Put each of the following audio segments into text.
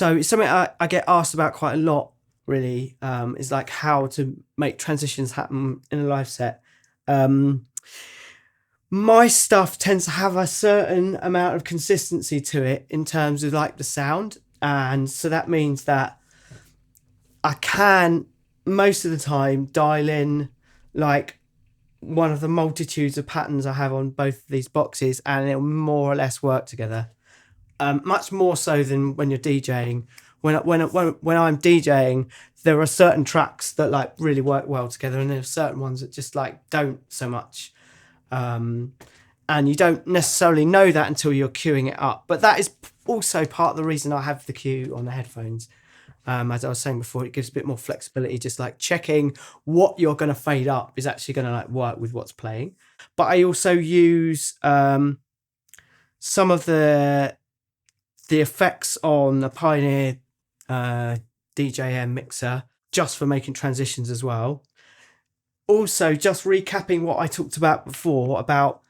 So it's something I get asked about quite a lot, really, is like how to make transitions happen in a live set. My stuff tends to have a certain amount of consistency to it in terms of like the sound. And so that means that I can most of the time dial in like one of the multitudes of patterns I have on both of these boxes, and it'll more or less work together. Much more so than when you're DJing. When I'm DJing, there are certain tracks that like really work well together, and there are certain ones that just like don't so much. And you don't necessarily know that until you're queuing it up. But that is also part of the reason I have the cue on the headphones. As I was saying before, it gives a bit more flexibility, just like checking what you're going to fade up is actually going to like work with what's playing. But I also use some of the effects on the Pioneer DJM mixer just for making transitions as well. Also, just recapping what I talked about before about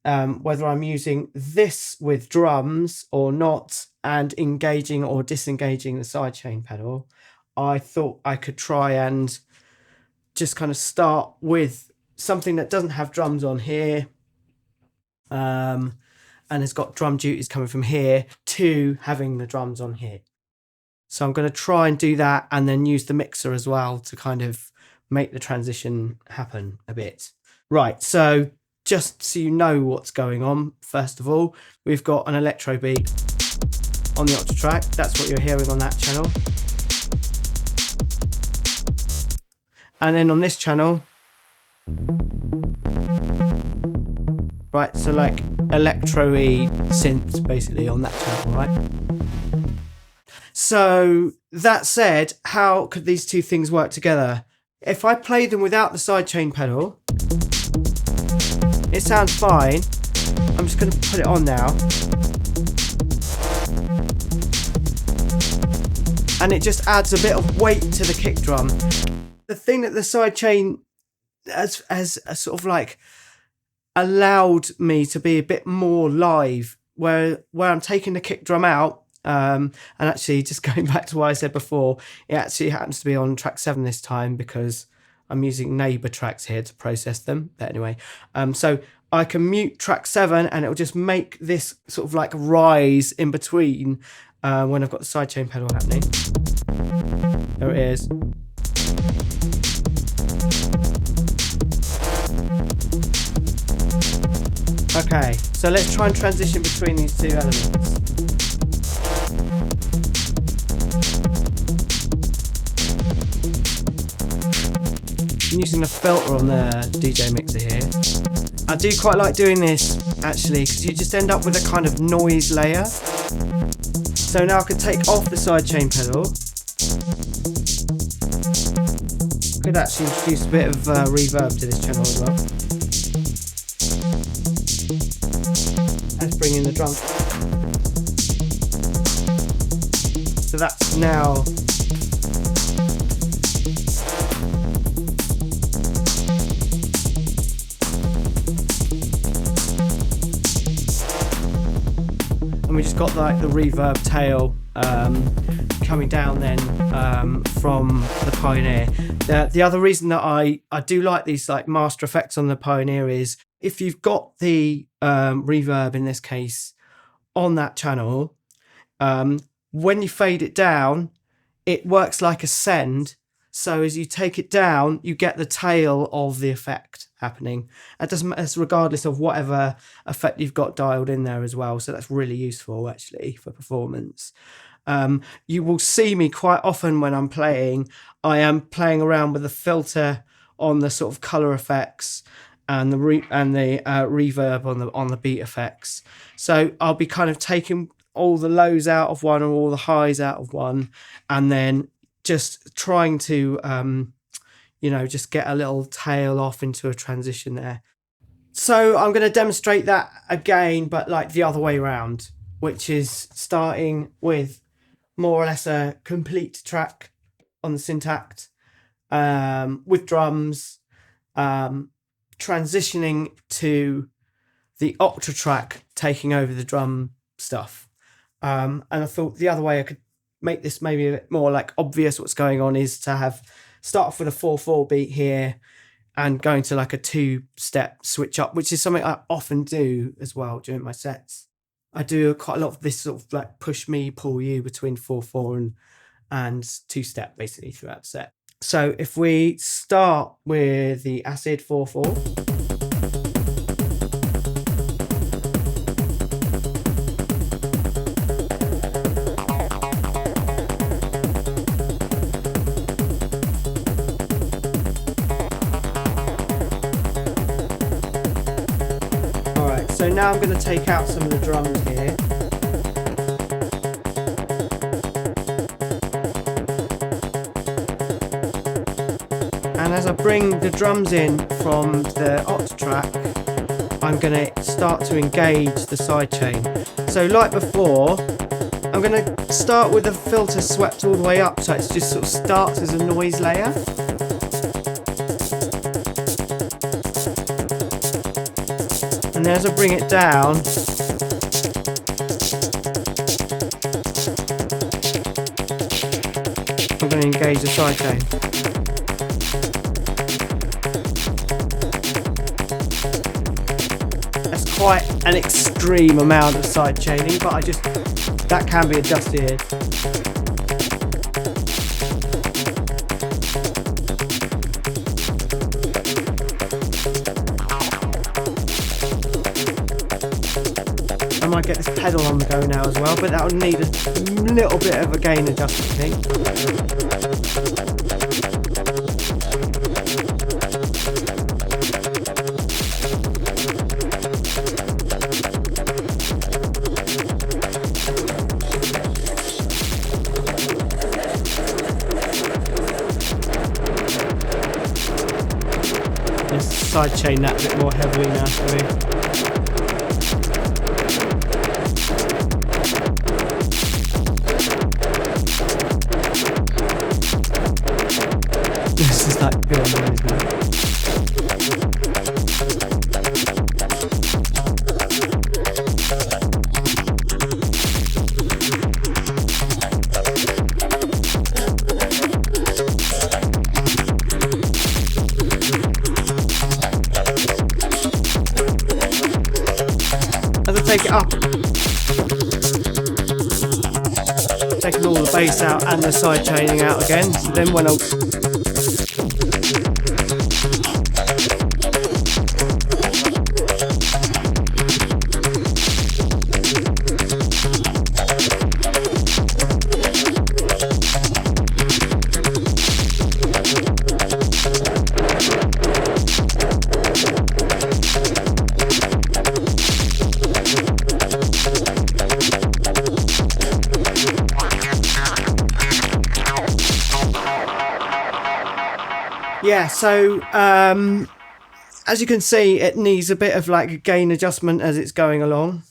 whether I'm using this with drums or not, and engaging or disengaging the sidechain pedal, I thought I could try and just kind of start with something that doesn't have drums on here, and has got drum duties coming from here, to having the drums on here. So I'm going to try and do that, and then use the mixer as well to kind of make the transition happen a bit. Right, so just so you know what's going on, first of all, we've got an electro beat on the Octatrack. That's what you're hearing on that channel. And then on this channel, right, so like electro-y synths basically on that channel, right? So that said, how could these two things work together? If I play them without the sidechain pedal, it sounds fine. I'm just going to put it on now. And it just adds a bit of weight to the kick drum. The thing that the sidechain has sort of like allowed me to be a bit more live, where I'm taking the kick drum out, and actually just going back to what I said before, it actually happens to be on track 7 this time because I'm using neighbor tracks here to process them. But anyway, so I can mute track 7 and it'll just make this sort of like rise in between when I've got the sidechain pedal happening. There it is. Okay, so let's try and transition between these two elements. I'm using a filter on the DJ mixer here. I do quite like doing this actually because you just end up with a kind of noise layer. So now I can take off the sidechain pedal. Could actually introduce a bit of reverb to this channel as well. Let's bring in the drum. So that's now we just got like the reverb tail coming down then from the Pioneer. The other reason that I do like these like master effects on the Pioneer is if you've got the reverb in this case on that channel, when you fade it down, it works like a send. So as you take it down, you get the tail of the effect happening. It's regardless of whatever effect you've got dialed in there as well. So that's really useful actually for performance. You will see me quite often when I'm playing. I am playing around with the filter on the sort of color effects and the reverb on the beat effects. So I'll be kind of taking all the lows out of one or all the highs out of one, and then just trying to, just get a little tail off into a transition there. So I'm going to demonstrate that again, but like the other way around, which is starting with more or less a complete track on the Syntakt, with drums, transitioning to the Octatrack taking over the drum stuff. And I thought the other way I could make this maybe a bit more like obvious what's going on is to start off with a 4/4 beat here and going to like a 2-step switch up, which is something I often do as well during my sets. I do quite a lot of this sort of like push me, pull you between 4/4 and 2-step basically throughout the set. So if we start with the acid 4/4. So now I'm going to take out some of the drums here. And as I bring the drums in from the Octatrack, I'm going to start to engage the sidechain. So like before, I'm going to start with the filter swept all the way up, so it just sort of starts as a noise layer. And then as I bring it down, I'm going to engage the sidechain. That's quite an extreme amount of sidechaining, but that can be adjusted. I might get this pedal on the go now as well, but that would need a little bit of a gain adjustment, I think. Let's sidechain that a bit more heavily now for me. This is like good noise now. As I take it up, taking all the bass out and the side chaining out again, so then when I'll yeah, so as you can see, it needs a bit of like a gain adjustment as it's going along.